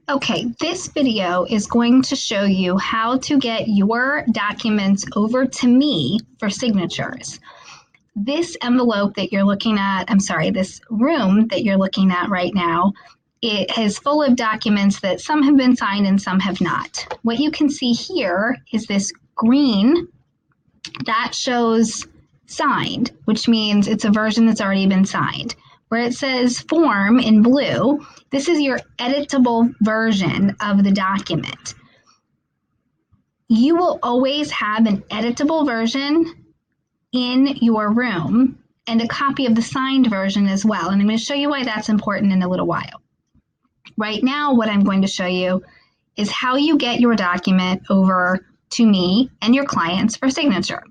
Okay, this video is going to show you how to get your documents over to me for signatures. This envelope that you're looking at, this room that you're looking at right now, it is full of documents that some have been signed and some have not. What you can see here is this green that shows signed, which means it's a version that's already been signed. Where it says form in blue, this is your editable version of the document. You will always have an editable version in your room and a copy of the signed version as well. And I'm going to show you why that's important in a little while. Right now, what I'm going to show you is how you get your document over to me and your clients for signature.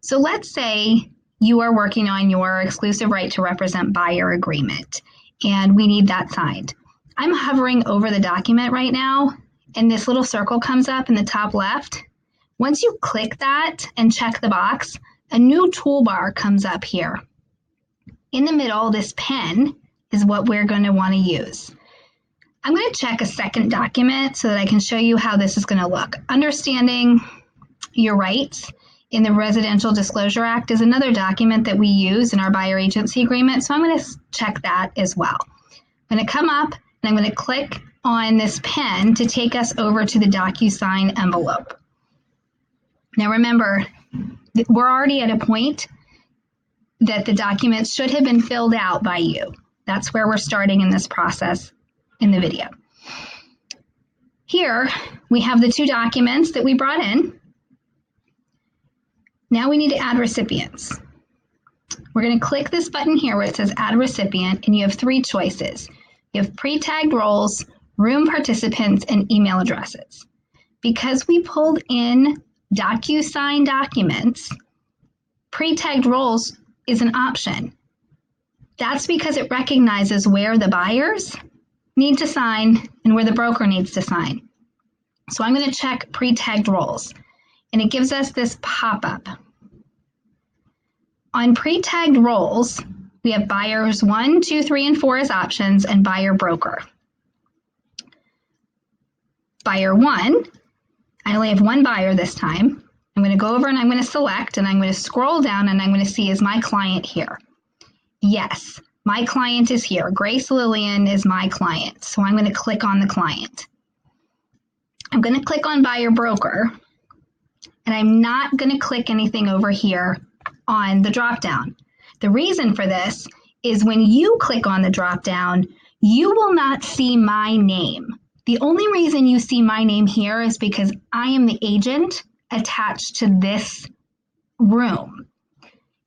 So let's say you are working on your exclusive right to represent buyer agreement, and we need that signed. I'm hovering over the document right now, and this little circle comes up in the top left. Once you click that and check the box, a new toolbar comes up here. In the middle, this pen is what we're going to want to use. I'm going to check a second document so that I can show you how this is going to look. Understanding your rights in the Residential Disclosure Act is another document that we use in our buyer agency agreement, so I'm going to check that as well. I'm going to come up and I'm going to click on this pen to take us over to the DocuSign envelope. Now remember, we're already at a point that the documents should have been filled out by you. That's where we're starting in this process in the video. Here we have the two documents that we brought in. Now we need to add recipients. We're going to click this button here where it says add recipient, and you have three choices. You have pre-tagged roles, room participants, and email addresses. Because we pulled in DocuSign documents, pre-tagged roles is an option. That's because it recognizes where the buyers need to sign and where the broker needs to sign. So I'm going to check pre-tagged roles, and it gives us this pop-up. On pre-tagged roles, we have buyers 1, 2, 3, and 4 as options, and buyer broker. Buyer 1, I only have one buyer this time. I'm going to go over and I'm going to select, and I'm going to scroll down, and I'm going to see, is my client here? Yes, my client is here. Grace Lillian is my client, so I'm going to click on the client. I'm going to click on buyer broker, and I'm not going to click anything over here on the drop-down. The reason for this is when you click on the drop-down, you will not see my name. The only reason you see my name here is because I am the agent attached to this room.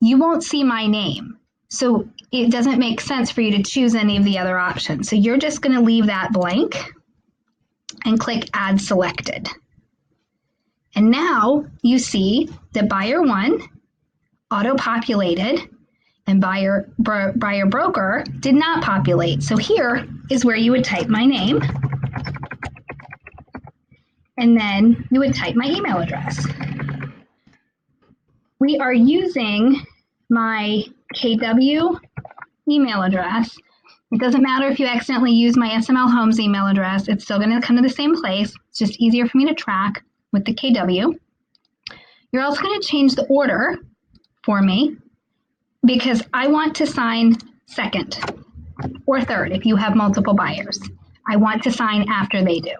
You won't see my name, so it doesn't make sense for you to choose any of the other options. So you're just going to leave that blank and click Add Selected. And now you see that buyer 1 auto-populated and buyer broker did not populate. So here is where you would type my name, and then you would type my email address. We are using my KW email address. It doesn't matter if you accidentally use my SML Homes email address. It's still going to come to the same place. It's just easier for me to track with the KW. You're also going to change the order for me because I want to sign second or third if you have multiple buyers. I want to sign after they do.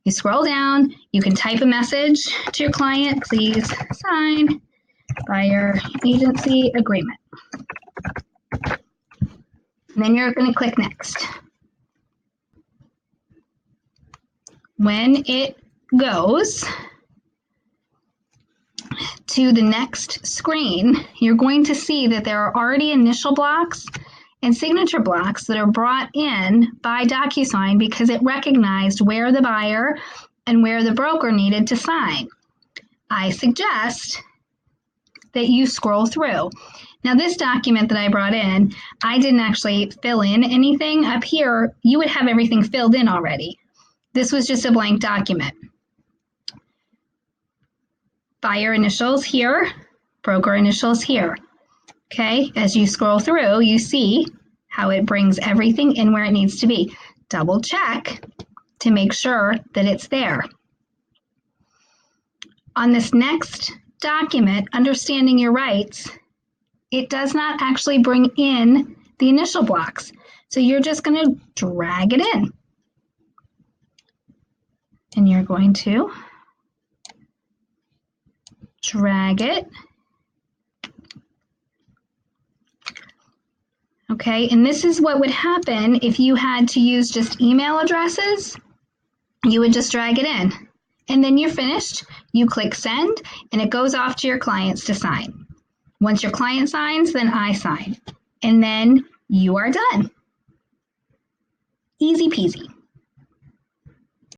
You scroll down, you can type a message to your client, please sign buyer agency agreement. And then you're going to click next. When it goes to the next screen, you're going to see that there are already initial blocks and signature blocks that are brought in by DocuSign because it recognized where the buyer and where the broker needed to sign. I suggest that you scroll through. Now this document that I brought in, I didn't actually fill in anything. Up here, you would have everything filled in already. This was just a blank document. Buyer initials here, broker initials here. Okay, as you scroll through, you see how it brings everything in where it needs to be. Double check to make sure that it's there. On this next document, Understanding Your Rights, it does not actually bring in the initial blocks. So you're just going to drag it in. And you're going to drag it. Okay, and this is what would happen if you had to use just email addresses. You would just drag it in. And then you're finished. You click send, and it goes off to your clients to sign. Once your client signs, then I sign. And then you are done. Easy peasy.